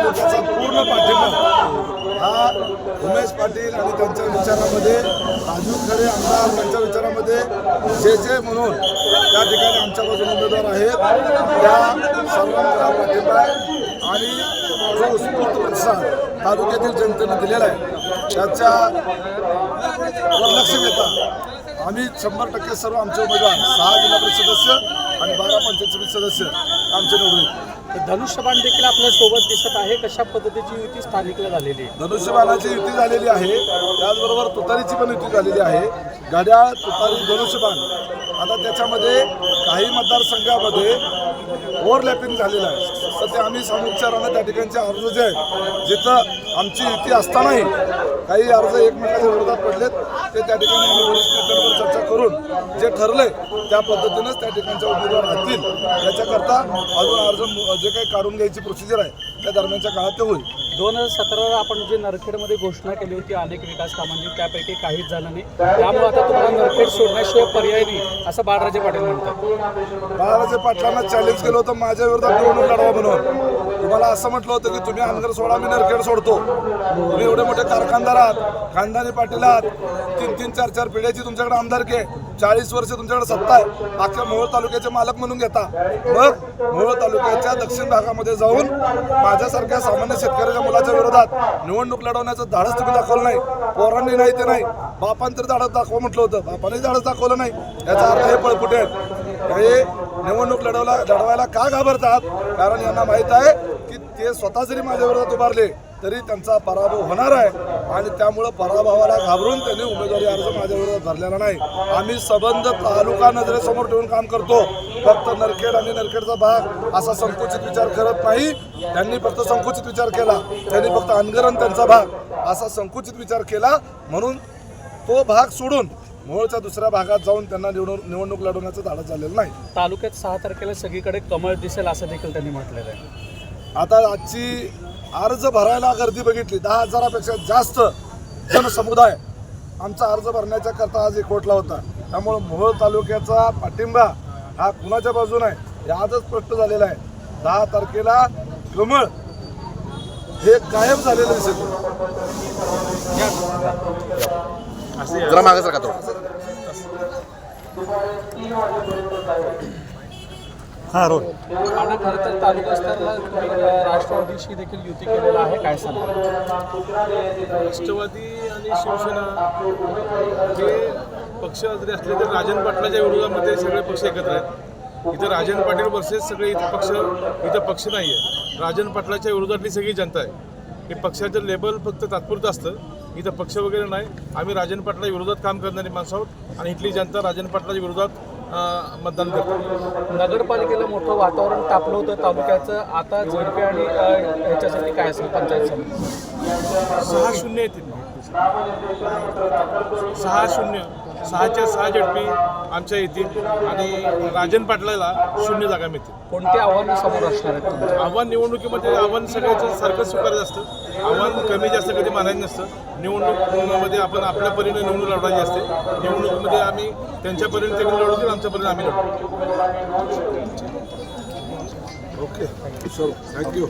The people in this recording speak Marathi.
तालुक्याचा पूर्ण पाठिंबा हा उमेश पाटील आणि त्यांच्या विचारामध्ये, राजू खरे आमदार त्यांच्या विचारामध्ये जे म्हणून त्या ठिकाणी आमच्या बाजूने उमेदवार आहेत त्या सर्वांचा पाठिंबा आहे आणि जो उत्स्फूर्त प्रतिसाद तालुक्यातील जनतेने दिलेला आहे त्याच्या लक्ष घेता आम्ही 100% सर्व आमचे उमेदवार 6 जिल्हा परिषद सदस्य आणि 12 पंचायत समिती सदस्य आमचे निवडून. धनुष्यबाण देखील आपल्या सोबत दिसत आहे. कशा पद्धतीची युती स्थानिकला झालेली आहे? धनुष्यबाणाची युती झालेली आहे, त्याचबरोबर तुतारीची पण युती झालेली आहे. घड्याळ, तुतारी, धनुष्यबाण. आता त्याच्यामध्ये काही मतदारसंघामध्ये ओव्हरलॅपिंग झालेलं आहे. सध्या आम्ही सामुपचारानं त्या ठिकाणचे अर्ज जे आहेत जिथं आमची युती असतानाही काही अर्ज एकमेकांच्या विरोधात पडलेत ते त्या ठिकाणी आम्ही वरिष्ठ नेत्यांवर चर्चा करून जे ठरलंय त्या पद्धतीनंच त्या ठिकाणच्या उमेदवार राहतील. याच्याकरता अजून अर्ज जे काही काढून घ्यायची प्रोसिजर आहे त्या दरम्यानच्या काळात ते होईल. 2017 आपण जे नरखेडमध्ये घोषणा केली होती अनेक विकास कामांची, त्यापैकी काहीच झालं नाही. त्यामुळे आता तुम्हाला नरखेड सोडण्याशिवाय पर्याय नाही असं बाळराजे पाटील म्हणतात. बाळराजे पाटलांना चॅलेंज केलं होतं माझ्या विरोधात निवडणूक लढवा म्हणून. तुम्हाला असं म्हटलं होतं की तुम्ही अनगर सोडा, मी नरखेड सोडतो. तुम्ही एवढे मोठे कारखानदार आहात, खानदानी पाटील आहात, 3-3, 4-4 पिढ्याची तुमच्याकडे आमदारकी आहे, 40 वर्ष तुमच्याकडे सत्ता आहे, अख्ख्या मोहोळ तालुक्याचे मालक म्हणून घेता. मग मोहोळ तालुक्याच्या दक्षिण भागामध्ये जाऊन माझ्यासारख्या सामान्य शेतकऱ्याच्या मुलाच्या विरोधात निवडणूक लढवण्याचं धाडस तुम्ही दाखवलं नाही. पोरांनी नाही ते नाही, बापांनी तर धाडस दाखवा म्हटलं होतं, बापाने धाडस दाखवलं नाही. याचा अर्थ हे पळपुटे आहेत. हे निवडणूक लढवायला का घाबरतात? कारण यांना माहीत आहे की ते स्वतः जरी माझ्या विरोधात उभारले तरी त्यांचा पराभव होणार आहे आणि त्यामुळं पराभवाला घाबरून त्यांनी उमेदवारी अर्ज माझ्या विरोधात भरलेला नाही. आम्ही संबंध तालुका नजरेसमोर ठेवून काम करतो. फक्त नरखेड आणि नरखेडचा भाग असा संकुचित विचार करत नाही. त्यांनी फक्त संकुचित विचार केला, त्यांनी फक्त अनगरण त्यांचा भाग असा संकुचित विचार केला म्हणून तो भाग सोडून मोहोळच्या दुसऱ्या भागात जाऊन त्यांना निवडणूक लढवण्याचं धाडस झालेलं नाही. तालुक्यात 6 तारखेला सगळीकडे कमळ दिसेल असं देखील त्यांनी म्हटलेलं आहे. आता आजची अर्ज भरायला गर्दी बघितली, 10,000पेक्षा जास्त जनसमुदाय आमचा अर्ज भरण्याच्या करता आज एकवटला होता. त्यामुळे मोहोळ तालुक्याचा पाठिंबा हा कुणाच्या बाजूने आहे हे आजच स्पष्ट झालेला आहे. 10 तारखेला कमळ हे गायब झालेलं दिसत. जरा मागे सरका तो. हां रोड आणि खरं तर तालुका स्तराला राष्ट्रवादीशी देखील युती केलेला आहे, काय सांगा? राष्ट्रवादी आणि शिवसेना हे पक्ष जरी असले तरी राजन पाटलाच्या विरोधामध्ये सगळे पक्ष एकत्र आहेत. इथं राजन पाटील वर्सेस सगळे इथं पक्ष नाही आहे. राजन पाटलाच्या विरोधातली सगळी जनता आहे. हे पक्षाचं लेबल फक्त तात्पुरतं असतं, इथं पक्ष वगैरे नाही. आम्ही राजन पाटला विरोधात काम करणारी माणसं आहोत आणि इथली जनता राजन पाटलाच्या विरोधात मतदान करतो. नगरपालिकेला मोठं वातावरण तापलं होतं तालुक्याचं, आता झडपे आणि ह्याच्यासाठी काय असेल पंचायत समिती? 6-0 येतील. 6-0, 6च्या 6 झडपी आमच्या येतील आणि राजन पाटलाला 0 जागा मिळतील. कोणती आव्हानं समोर असणार आहेत तुमच्या? आव्हान निवडणुकीमध्ये आव्हान सगळ्याचं सारखं स्वीकारायचं असतं. आव्हान कमी जास्त कधी मानायचं नसतं. निवडणुकीमध्ये आपण आपल्या परीने निवडणूक लढवायची असते. निवडणुकीमध्ये आम्ही त्यांच्या परीने ते लढवतील, आमच्या परीने आम्ही लढवतो. Okay, thank you.